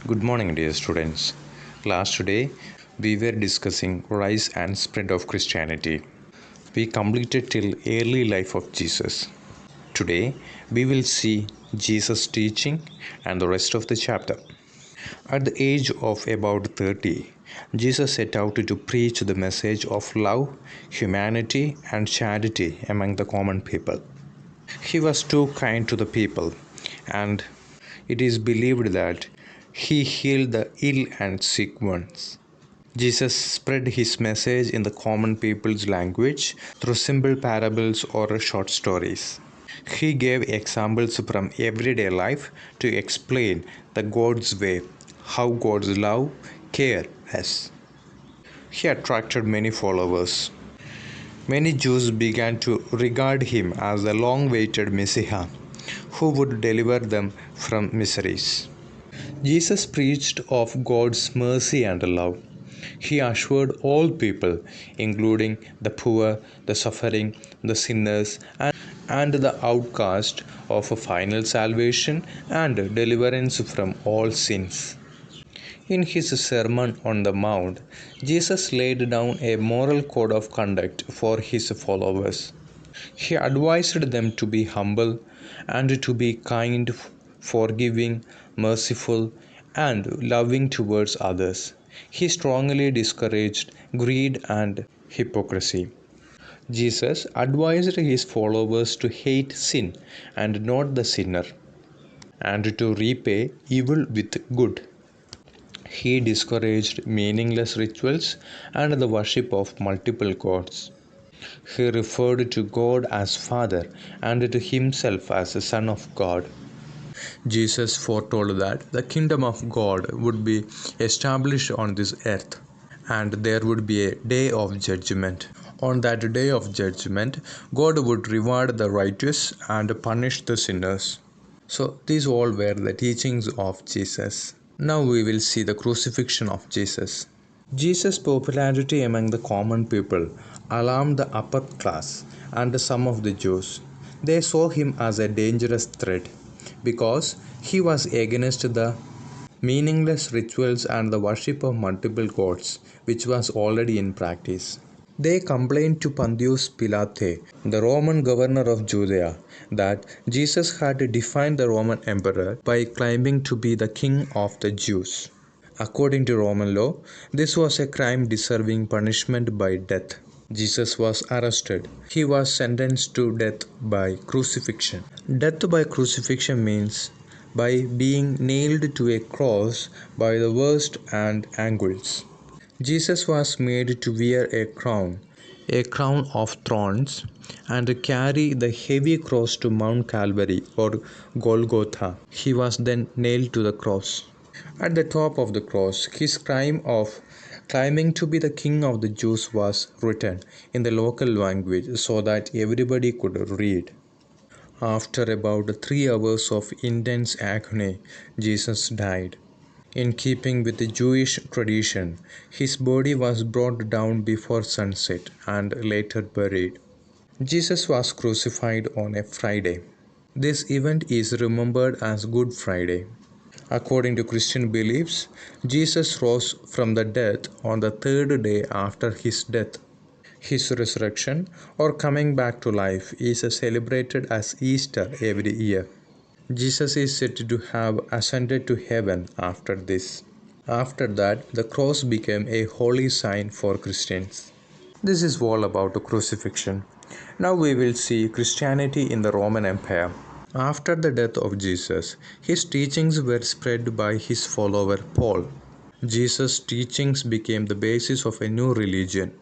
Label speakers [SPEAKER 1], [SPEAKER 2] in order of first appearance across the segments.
[SPEAKER 1] Good morning, dear students. Class today we were discussing rise and spread of Christianity. We completed till early life of Jesus. Today we will see Jesus' teaching and the rest of the chapter. At the age of about 30, Jesus set out to preach the message of love, humanity, and charity among the common people. He was too kind to the people, and it is believed that he healed the ill and sick ones. Jesus spread his message in the common people's language through simple parables or short stories. He gave examples from everyday life to explain the God's way, how God's love, care us. He attracted many followers. Many Jews began to regard him as the long-awaited Messiah who would deliver them from miseries. Jesus preached of God's mercy and love. He assured all people, including the poor, the suffering, the sinners, and the outcast, of a final salvation and deliverance from all sins. In his Sermon on the Mount, Jesus laid down a moral code of conduct for his followers. He advised them to be humble and to be kind, forgiving, merciful, and loving towards others. He strongly discouraged greed and hypocrisy. Jesus advised his followers to hate sin and not the sinner, and to repay evil with good. He discouraged meaningless rituals and the worship of multiple gods. He referred to God as Father and to himself as the Son of God. Jesus foretold that the kingdom of God would be established on this earth, and there would be a day of judgment. On that day of judgment, God would reward the righteous and punish the sinners. So, these all were the teachings of Jesus. Now we will see the crucifixion of Jesus. Jesus' popularity among the common people alarmed the upper class and some of the Jews. They saw him as a dangerous threat because he was against the meaningless rituals and the worship of multiple gods, which was already in practice. They complained to Pontius Pilate, the Roman governor of Judea, that Jesus had defied the Roman emperor by claiming to be the king of the Jews. According to Roman law, this was a crime deserving punishment by death. Jesus was arrested. He was sentenced to death by crucifixion. Death by crucifixion means by being nailed to a cross by the wrists and ankles. Jesus was made to wear a crown of thorns, and carry the heavy cross to Mount Calvary or Golgotha. He was then nailed to the cross. At the top of the cross, his crime of claiming to be the king of the Jews was written in the local language so that everybody could read. After about 3 hours of intense agony, Jesus died. In keeping with the Jewish tradition, his body was brought down before sunset and later buried. Jesus was crucified on a Friday. This event is remembered as Good Friday. According to Christian beliefs, Jesus rose from the dead on the third day after his death. His resurrection, or coming back to life, is celebrated as Easter every year. Jesus is said to have ascended to heaven after this. After that, the cross became a holy sign for Christians. This is all about the crucifixion. Now we will see Christianity in the Roman Empire. After the death of Jesus, his teachings were spread by his follower Paul. Jesus' teachings became the basis of a new religion.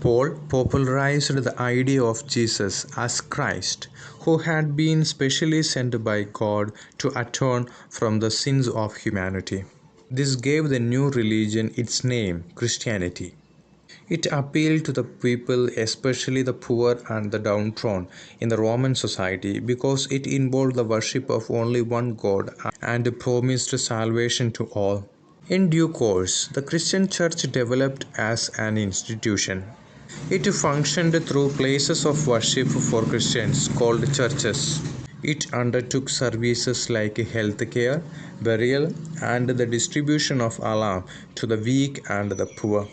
[SPEAKER 1] Paul popularized the idea of Jesus as Christ, who had been specially sent by God to atone from the sins of humanity. This gave the new religion its name, Christianity. It appealed to the people, especially the poor and the downtrodden in the Roman society, because it involved the worship of only one God and promised salvation to all. In due course, the Christian church developed as an institution. It functioned through places of worship for Christians called churches. It undertook services like health care, burial, and the distribution of alms to the weak and the poor.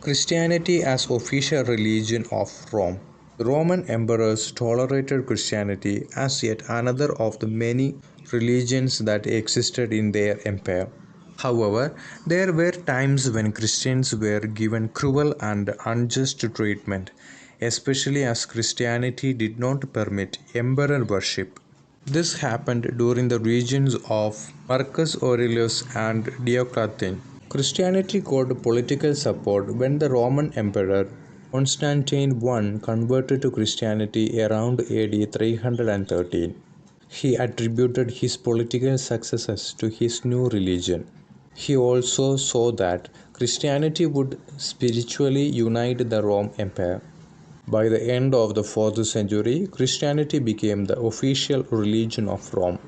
[SPEAKER 1] Christianity as official religion of Rome. The Roman emperors tolerated Christianity as yet another of the many religions that existed in their empire. However, there were times when Christians were given cruel and unjust treatment, especially as Christianity did not permit emperor worship. This happened during the reigns of Marcus Aurelius and Diocletian. Christianity got political support when the Roman Emperor Constantine I converted to Christianity around AD 313. He attributed his political successes to his new religion. He also saw that Christianity would spiritually unite the Roman Empire. By the end of the 4th century, Christianity became the official religion of Rome.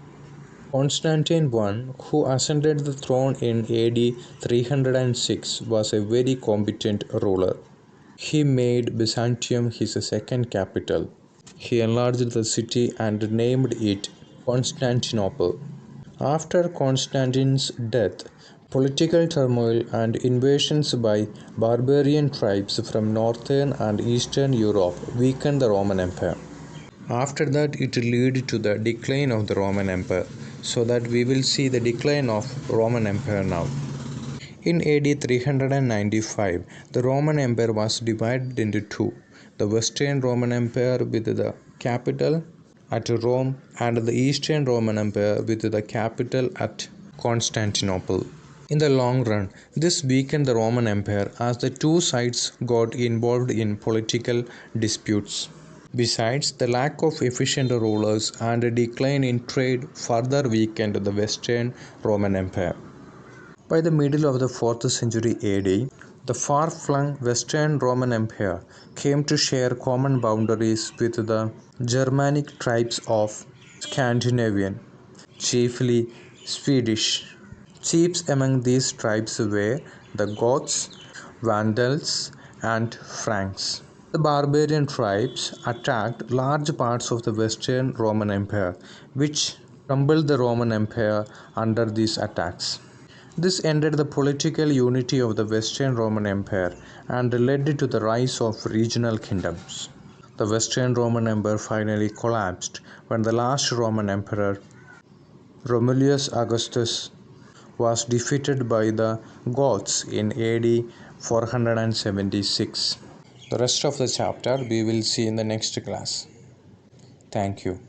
[SPEAKER 1] Constantine I, who ascended the throne in AD 306, was a very competent ruler. He made Byzantium his second capital. He enlarged the city and named it Constantinople. After Constantine's death, political turmoil and invasions by barbarian tribes from northern and eastern Europe weakened the Roman Empire. After that, it led to the decline of the Roman Empire, so that we will see the decline of Roman Empire now. In AD 395, the Roman Empire was divided into two: the Western Roman Empire with the capital at Rome and the Eastern Roman Empire with the capital at Constantinople. In the long run, this weakened the Roman Empire as the two sides got involved in political disputes. Besides, the lack of efficient rulers and a decline in trade further weakened the Western Roman Empire. By the middle of the 4th century AD, the far-flung Western Roman Empire came to share common boundaries with the Germanic tribes of Scandinavia, chiefly Swedish. Chiefs among these tribes were the Goths, Vandals, and Franks. The barbarian tribes attacked large parts of the Western Roman Empire, which crumbled the Roman Empire under these attacks. This ended the political unity of the Western Roman Empire and led to the rise of regional kingdoms. The Western Roman Empire finally collapsed when the last Roman emperor, Romulus Augustus, was defeated by the Goths in AD 476. The rest of the chapter we will see in the next class. Thank you.